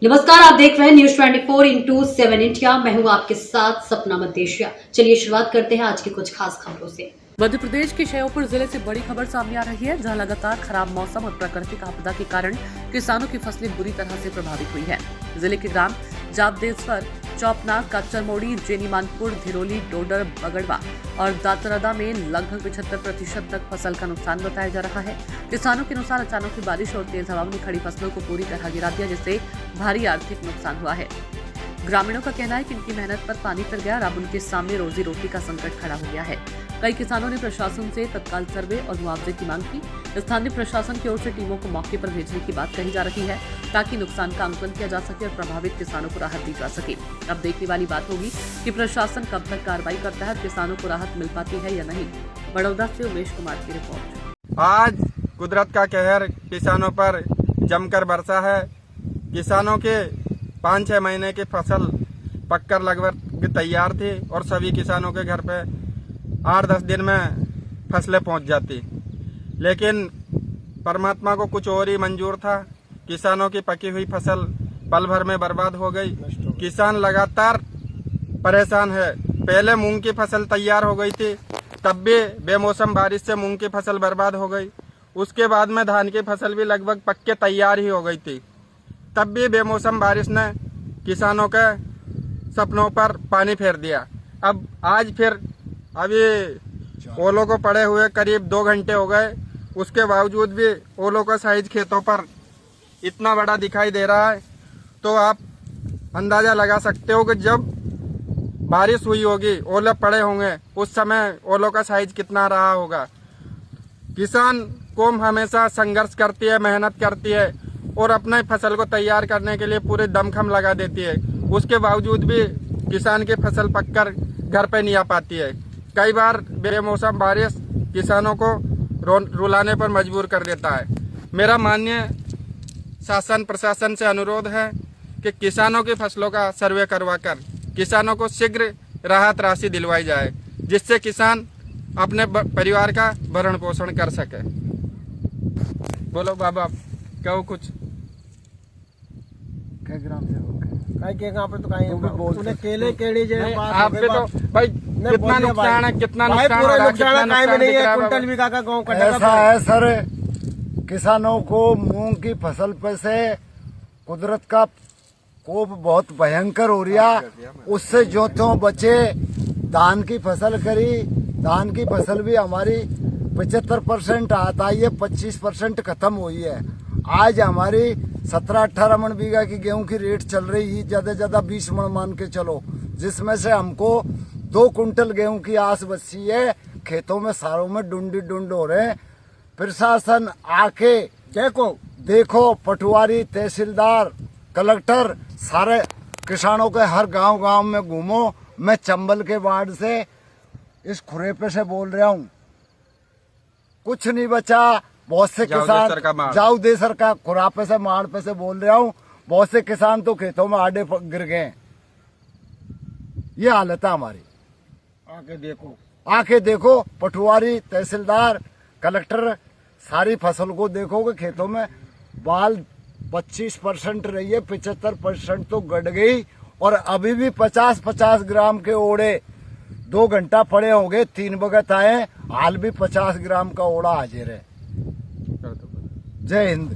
नमस्कार, आप देख रहे हैं न्यूज 24/7 इंडिया। मैं हूं आपके साथ सपना मदेशिया। चलिए शुरुआत करते हैं आज की कुछ खास खबरों से। मध्य प्रदेश के श्योपुर जिले से बड़ी खबर सामने आ रही है, जहां लगातार खराब मौसम और प्राकृतिक आपदा के कारण किसानों की फसलें बुरी तरह से प्रभावित हुई है। जिले के ग्राम जाबदेश्वर, चौपना, कच्चरमोड़ी, जेनीमानपुर, धिरोली, डोडर, बगड़वा और दातरदा में लगभग 75% तक फसल का नुकसान बताया जा रहा है। किसानों के अनुसार अचानक की बारिश और तेज हवाओं ने खड़ी फसलों को पूरी तरह गिरा दिया, जिससे भारी आर्थिक नुकसान हुआ है। ग्रामीणों का कहना है कि उनकी मेहनत पर पानी फिर गया और अब उनके सामने रोजी रोटी का संकट खड़ा हो गया है। कई किसानों ने प्रशासन से तत्काल सर्वे और मुआवजे की मांग की। स्थानीय प्रशासन की ओर से टीमों को मौके पर भेजने की बात कही जा रही है, ताकि नुकसान का आंकलन किया जा सके और प्रभावित किसानों को राहत दी जा सके। अब देखने वाली बात होगी कि प्रशासन कब तक कार्रवाई करता है, किसानों को राहत मिल पाती है या नहीं। बड़ौदा से उमेश कुमार की रिपोर्ट। आज कुदरत का कहर किसानों पर जमकर बरसा है। किसानों के 5-6 महीने की फसल पककर लगभग तैयार थी और सभी किसानों के घर पे 8-10 दिन में फसलें पहुंच जाती, लेकिन परमात्मा को कुछ और ही मंजूर था। किसानों की पकी हुई फसल पल भर में बर्बाद हो गई। किसान लगातार परेशान है। पहले मूंग की फसल तैयार हो गई थी, तब भी बेमौसम बारिश से मूंग की फसल बर्बाद हो गई। उसके बाद में धान की फसल भी लगभग पक के तैयार ही हो गई थी, तब भी बेमौसम बारिश ने किसानों के सपनों पर पानी फेर दिया। अब आज फिर अभी ओलों को पड़े हुए करीब 2 घंटे हो गए, उसके बावजूद भी ओलों का साइज खेतों पर इतना बड़ा दिखाई दे रहा है। तो आप अंदाजा लगा सकते हो कि जब बारिश हुई होगी, ओले पड़े होंगे, उस समय ओलों का साइज कितना रहा होगा। किसान कौम हमेशा संघर्ष करती है, मेहनत करती है और अपने फसल को तैयार करने के लिए पूरे दमखम लगा देती है। उसके बावजूद भी किसान की फसल पककर घर पे नहीं आ पाती है। कई बार बेमौसम बारिश किसानों को रुलाने पर मजबूर कर देता है। मेरा माननीय शासन प्रशासन से अनुरोध है कि किसानों की फसलों का सर्वे करवाकर किसानों को शीघ्र राहत राशि दिलवाई जाए, जिससे किसान अपने परिवार का भरण पोषण कर सके। बोलो बाबा, कहो कुछ। ग्राम से तूने केले केड़ी जे आप पे तो भाई कितना नुकसान है, कितना नुकसान पूरा हो रहा है, नुकसान कितना है, नुकसान नहीं दिख रहा है। है कुंटल बाबा। बीघा का गेहूं ऐसा है सर, किसानों को मूंग की फसल पे से कुदरत का कोप बहुत भयंकर हो रहा। उससे जो त्यों बचे, धान की फसल करी, धान की फसल भी हमारी 75% आता है, ये 25% खत्म हुई है। आज हमारी 17-18 मन बीघा की गेहूं की रेट चल रही है, ज्यादा से ज्यादा 20 मन मान के चलो, जिसमें से हमको 2 कुंटल गेहूं की आस बची है। खेतों में सारों में डुंड हो रहे हैं। प्रशासन आके देखो, पटवारी, तहसीलदार, कलेक्टर, सारे किसानों के हर गांव में घूमो। मैं चंबल के वार्ड से इस खुरेपे से बोल रहा हूँ, कुछ नहीं बचा। बहुत से किसान जाऊदेसर का खुरापे से माड़ पे से बोल रहा हूँ, बहुत से किसान तो खेतों में आड़े गिर गए। ये हालत है हमारी। आके देखो पटवारी, तहसीलदार, कलेक्टर, सारी फसल को देखोगे। खेतों में बाल 25% रही है, 75% तो गड़ गई और अभी भी 50-50 ग्राम के ओड़े 2 घंटा पड़े होंगे। 3 बगत आए, हाल भी 50 ग्राम का ओड़ा हाजिर है। जय हिंद।